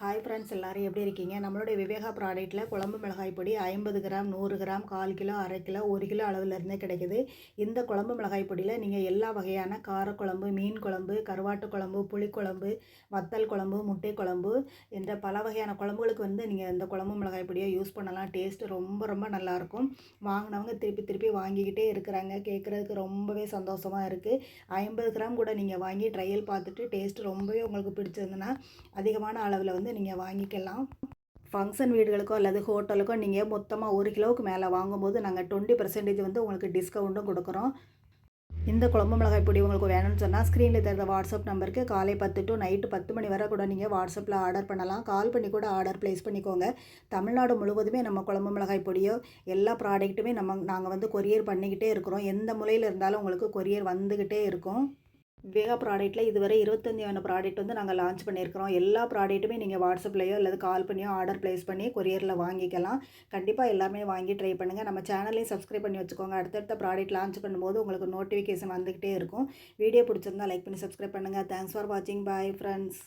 Hi friends, எல்லோரும் எப்படி இருக்கீங்க? நம்மளுடைய விவேகா ப்ராடக்ட்டில் குழம்பு மிளகாய் பொடி 50 gram, 100 gram, 1/4 kilo, 1/2 kilo, 1 kilo அளவுலேருந்தே கிடைக்குது. இந்த குழம்பு மிளகாய் பொடியில் நீங்கள் எல்லா வகையான காரக்குழம்பு, மீன் குழம்பு, கருவாட்டு குழம்பு, புளிக்குழம்பு, வத்தல் குழம்பு, முட்டை குழம்பு என்ற பல வகையான குழம்புகளுக்கு நீங்கள் இந்த குழம்பு மிளகாய் பொடியை யூஸ் பண்ணலாம். டேஸ்ட்டு ரொம்ப ரொம்ப நல்லாயிருக்கும். வாங்கினவங்க திருப்பி திருப்பி வாங்கிக்கிட்டே இருக்கிறாங்க. கேட்குறதுக்கு ரொம்பவே சந்தோஷமாக இருக்குது. 50 கிராம் கூட நீங்கள் வாங்கி ட்ரையல் பார்த்துட்டு டேஸ்ட்டு ரொம்பவே உங்களுக்கு பிடிச்சிருந்துன்னா அதிகமான அளவில் நீங்கள் வாங்கிக்கலாம். ஃபங்க்ஷன் வீடுகளுக்கோ அல்லது ஹோட்டலுக்கோ நீங்கள் மொத்தமாக 1 கிலோவுக்கு மேலே வாங்கும்போது நாங்கள் 20% உங்களுக்கு டிஸ்கவுண்ட்டும் கொடுக்குறோம். இந்த குழம்பு மிளகாய் பொடி உங்களுக்கு வேணும்னு சொன்னால் ஸ்க்ரீனில் தெரிந்த வாட்ஸ்அப் நம்பருக்கு காலை 10 டு நைட்டு 10 மணி வரை கூட நீங்கள் வாட்ஸ்அப்பில் ஆர்டர் பண்ணலாம். கால் பண்ணி கூட ஆர்டர் ப்ளேஸ் பண்ணிக்கோங்க. தமிழ்நாடு முழுவதுமே நம்ம குழம்பு மிளகாய் பொடியோ எல்லா ப்ராடக்ட்டுமே நாங்கள் கொரியர் பண்ணிக்கிட்டே இருக்கிறோம். எந்த மூலையில் இருந்தாலும் உங்களுக்கு கொரியர் வந்துக்கிட்டே இருக்கும். விவேகா ப்ராடக்ட்டில் இதுவரை 25 ப்ராடக்ட் நாங்கள் லான்ச் பண்ணியிருக்கிறோம். எல்லா ப்ராடக்ட்டுமே நீங்கள் வாட்ஸ்அப்லேயோ அல்லது கால் பண்ணியோ ஆர்டர் ப்ளேஸ் பண்ணி கொரியரில் வாங்கிக்கலாம். கண்டிப்பாக எல்லாருமே வாங்கி ட்ரை பண்ணுங்கள். நம்ம சேனலையும் சப்ஸ்கிரைப் பண்ணி வச்சுக்கோங்க. அடுத்தடுத்த ப்ராடக்ட் லான்ச் பண்ணும்போது உங்களுக்கு நோட்டிஃபிகேஷன் வந்துக்கிட்டே இருக்கும். வீடியோ பிடிச்சிருந்தால் லைக் பண்ணி சப்ஸ்கிரைப் பண்ணுங்கள். தேங்க்ஸ் ஃபார் வாட்சிங். Bye friends.